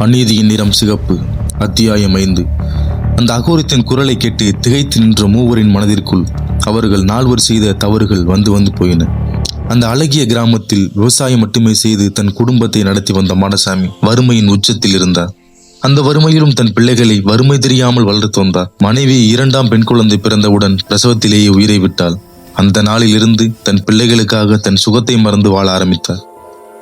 அநீதியின் நிறம் சிகப்பு. அத்தியாயம் 5. அந்த அகோரத்தின் குரலை கேட்டு திகைத்து நின்ற மூவரின் மனதிற்குள் அவர்கள் நால்வர் செய்த தவறுகள் வந்து வந்து போயின. அந்த அழகிய கிராமத்தில் விவசாயம் மட்டுமே செய்து தன் குடும்பத்தை நடத்தி வந்த மாடசாமி வறுமையின் உச்சத்தில் இருந்தார். அந்த வறுமையிலும் தன் பிள்ளைகளை வறுமை தெரியாமல் வளர்த்து வந்தார். மனைவி 2ஆம் பெண் குழந்தை பிறந்தவுடன் பிரசவத்திலேயே உயிரை விட்டாள். அந்த நாளில் இருந்து தன் பிள்ளைகளுக்காக தன் சுகத்தை மறந்து வாழ ஆரம்பித்தார்.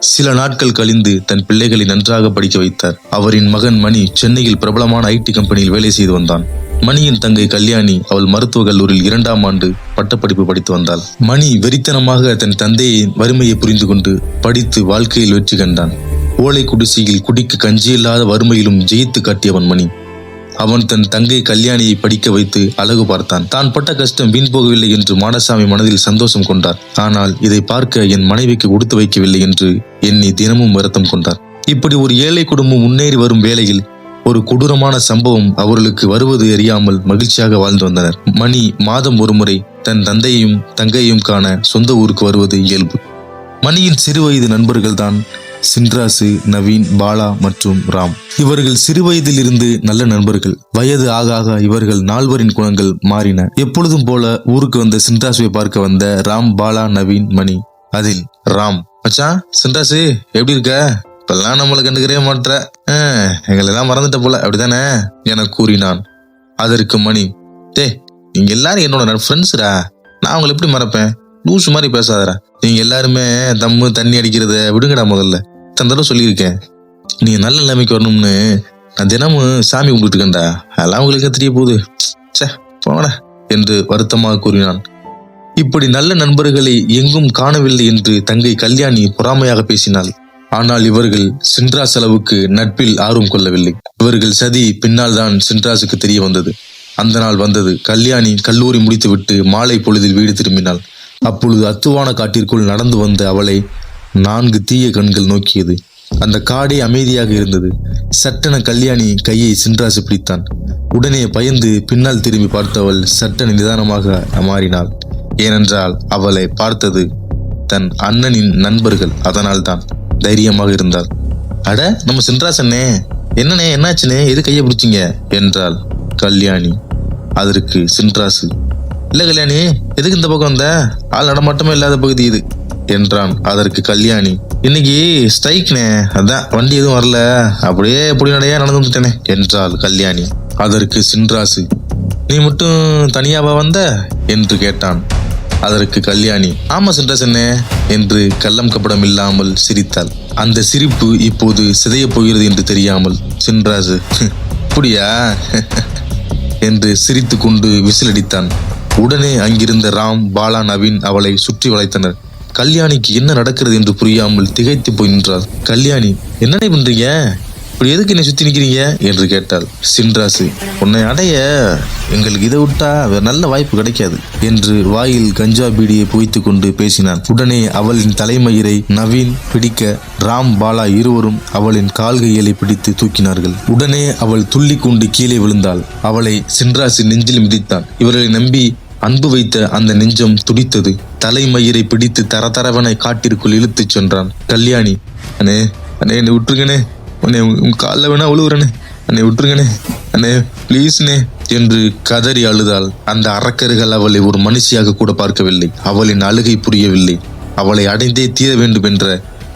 சில நாட்கள் கழிந்து தன் பிள்ளைகளை நன்றாக படிக்க வைத்தார். அவரின் மகன் மணி சென்னையில் பிரபலமான ஐடி கம்பெனியில் வேலை செய்து வந்தான். மணியின் தங்கை கல்யாணி அவள் மருத்துவக் கல்லூரியில் 2ஆம் ஆண்டு பட்டப்படிப்பு படித்து வந்தாள். மணி வெறித்தனமாக தன் தந்தையின் வறுமையை புரிந்து கொண்டு படித்து வாழ்க்கையில் வெற்றி கண்டான். ஓலை குடிசையில் குடிக்கு கஞ்சியில்லாத வறுமையிலும் ஜெயித்து காட்டியவன் மணி. அவன் தன் தங்கை கல்யாணியை படிக்க வைத்து அழகு பார்த்தான். தான் பட்ட கஷ்டம் வீண் போகவில்லை என்று மாடசாமி மனதில் சந்தோஷம் கொண்டார். ஆனால் இதை பார்க்க என் மனைவிக்கு கொடுத்து வைக்கவில்லை என்று எண்ணி தினமும் வருத்தம் கொண்டார். இப்படி ஒரு ஏழை குடும்பம் முன்னேறி வரும் வேளையில் ஒரு கொடூரமான சம்பவம் அவர்களுக்கு வருவது அறியாமல் மகிழ்ச்சியாக வாழ்ந்து வந்தனர். மணி மாதம் ஒருமுறை தன் தந்தையும் தங்கையும் காண சொந்த ஊருக்கு வருவது இயல்பு. மணியின் சிறு வயது நண்பர்கள் தான் சின்ராசு, நவீன், பாலா மற்றும் ராம். இவர்கள் சிறு வயதில் இருந்து நல்ல நண்பர்கள். வயது ஆக ஆக இவர்கள் நால்வரின் குணங்கள் மாறின. எப்பொழுதும் போல ஊருக்கு வந்த சின்ராசுவை பார்க்க வந்த ராம், பாலா, நவீன், மணி. அதில் ராம், மச்சான் சின்ராசு எப்படி இருக்க? இப்பெல்லாம் நம்மளை கண்டுக்கிறே மாட்ட, எங்களை எல்லாம் மறந்துட்ட போல அப்படித்தானே என கூறினான். அதற்கு மணி, நீங்க எல்லாரும் என்னோட ஃப்ரெண்ட்ஸ்ரா, நான் உங்களை எப்படி மறப்பேன்? லூசு மாதிரி பேசாதரா. நீங்க எல்லாருமே தம்மு தண்ணி அடிக்கிறத விடுங்கடா. முதல்ல தந்தடவை சொல்லியிருக்கேன், நீங்க நல்ல நிலைமைக்கு வரணும்னு நான் தினமும் சாமி கும்பிட்டு இருக்கேன்டா. அதெல்லாம் உங்களுக்கு தெரிய போகுது, போனடா என்று வருத்தமாக கூறினான். இப்படி நல்ல நண்பர்களை எங்கும் காணவில்லை என்று தங்கை கல்யாணி பொறாமையாக பேசினாள். ஆனால் இவர்கள் சின்ராஸ் அளவுக்கு நட்பில் ஆர்வம் கொள்ளவில்லை. இவர்கள் சதி பின்னால் தான் சின்ராசுக்கு தெரிய வந்தது. அந்த நாள் வந்தது. கல்யாணி கல்லூரி முடித்துவிட்டு மாலை பொழுதில் வீடு திரும்பினாள். அப்பொழுது அத்துவான காட்டிற்குள் நடந்து வந்த அவளை 4 தீய கண்கள் நோக்கியது. அந்த காடே அமைதியாக இருந்தது. சட்டென கல்யாணி கையை சின்ராசு பிடித்தான். உடனே பயந்து பின்னால் திரும்பி பார்த்தவள் சட்டென நிதானமாக மாறினாள். ஏனென்றால் அவளை பார்த்தது தன் அண்ணனின் நண்பர்கள். அதனால் தான் தைரியமாக இருந்தாள். அட, நம்ம சின்ராசண்ணே, என்னண்ணே, என்னாச்சுனே, எது கையை பிடிச்சிங்க என்றாள் கல்யாணி. அதற்கு சின்ராசு, இல்ல கல்யாணி, எதுக்கு இந்த பக்கம் வந்த? ஆள் நடமாட்டமே இல்லாத பகுதி இது என்றான். அதற்கு கல்யாணி, இன்னைக்கு ஸ்ட்ரைக்னே, அதான் வண்டி எதுவும் வரல, அப்படியே பொடிநடையா நடந்து வந்துட்டேனே என்றாள் கல்யாணி. அதற்கு சின்ராசு, நீ மட்டும் தனியாவா வந்த என்று கேட்டான். அதற்கு கல்யாணி, ஆமா சின்ராசண்ணே என்று கள்ளம் கப்படம் இல்லாமல் சிரித்தாள். அந்த சிரிப்பு இப்போது சிதைய போகிறது என்று தெரியாமல் சின்ராசு, அப்படியா என்று சிரித்து கொண்டு விசிலடித்தான். உடனே அங்கிருந்த ராம், பாலா, நவீன் அவளை சுற்றி வளைத்தனர். கல்யாணிக்கு என்ன நடக்கிறது என்று புரியாமல் திகைத்து போய் நின்றாள். கல்யாணி, என்னடே பண்றீங்க? இப்படி எதுக்கு என்னை சுத்தி நிக்கிறீங்க என்று கேட்டாள். சின்ராசு, உன்னை அடைய எங்களுக்கு இதை விட்டா வேற நல்ல வாய்ப்பு கிடைக்காது என்று வாயில் கஞ்சா பீடியை புகைத்து கொண்டு பேசினான். உடனே அவளின் தலைமயிரை நவீன் பிடிக்க ராம், பாலா இருவரும் அவளின் கால்கைகளை பிடித்து தூக்கினார்கள். உடனே அவள் துள்ளி கொண்டு கீழே விழுந்தாள். அவளை சின்ராசு நெஞ்சில் மிதித்தான். இவர்களை நம்பி அன்பு வைத்த அந்த நெஞ்சம் துடித்தது. தலைமயிரை பிடித்து தரதரவனை காட்டிற்குள் இழுத்துச் சென்றான். கல்யாணி, அண்ணே அண்ணே, என்னை விட்டுருங்கண்ணே, உன்னை உங்க காலில் வேணா உழுவுறனே, அண்ணே விட்டுருங்கண்ணே, அண்ணே ப்ளீஸ்னே என்று கதறி அழுதாள். அந்த அரக்கர்கள் அவளை ஒரு மனுஷியாக கூட பார்க்கவில்லை. அவளின் அழுகை புரியவில்லை. அவளை அடைந்தே தீர வேண்டும் என்ற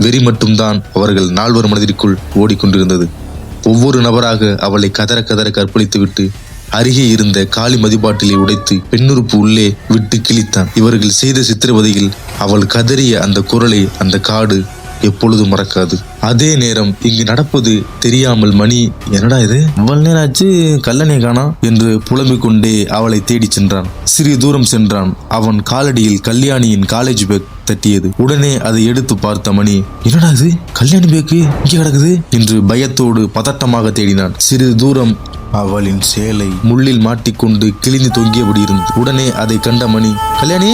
வெறி மட்டும்தான் அவர்கள் நால்வர் மனதிற்குள் ஓடிக்கொண்டிருந்தது. ஒவ்வொரு நபராக அவளை கதற கதற கற்பழித்து விட்டு அருகே இருந்த காலி மதிப்பாட்டிலை உடைத்து பெண்ணுறுப்பு உள்ளே விட்டு கிழித்தான். இவர்கள் செய்த சித்திரவதையில் அவள் கதறிய அந்த குரலை அந்த காடு எப்பொழுதும் மறக்காது. அதே நேரம் இங்கு நடப்பது தெரியாமல் மணி, என்னடா இது, இவ்வளவு நேரம் ஆச்சு கல்லணையை காணோம் என்று புலம்பிக் கொண்டே அவளை தேடி சென்றான். சிறிது தூரம் சென்றான். அவன் காலடியில் கல்யாணியின் காலேஜ் பேக் தட்டியது. உடனே அதை எடுத்து பார்த்த மணி, என்னடா இது, கல்யாணி பேக்கு இங்கே கிடக்குது என்று பயத்தோடு பதட்டமாக தேடினான். சிறிது தூரம் அவளின் சேலை முள்ளில் மாட்டிக்கொண்டு கிழிந்து தொங்கியபடி இருந்தது. உடனே அதை கண்ட மணி, கல்யாணி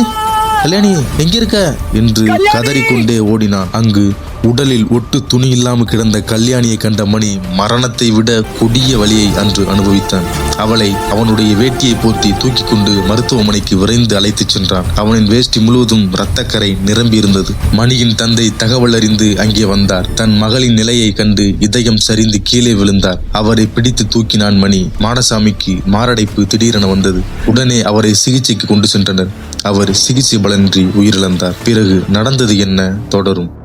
கல்யாணி எங்க இருக்க என்று கதறிக்கொண்டே ஓடினான். அங்கு உடலில் ஒட்டு துணி இல்லாமல் கிடந்த கல்யாணியை கண்ட மணி மரணத்தை விட கொடிய வலியை அன்று அனுபவித்தான். அவளை அவனுடைய வேட்டியை போர்த்தி தூக்கி கொண்டு மருத்துவமனைக்கு விரைந்து அழைத்துச் சென்றான். அவனின் வேஷ்டி முழுவதும் இரத்தக்கரை நிரம்பி இருந்தது. மணியின் தந்தை தகவல் அறிந்து அங்கே வந்தார். தன் மகளின் நிலையை கண்டு இதயம் சரிந்து கீழே விழுந்தார். அவரை பிடித்து தூக்கினான் மணி. மாடசாமிக்கு மாரடைப்பு திடீரென வந்தது. உடனே அவரை சிகிச்சைக்கு கொண்டு சென்றனர். அவர் சிகிச்சை பலனின்றி உயிரிழந்தார். பிறகு நடந்தது என்ன தொடரும்.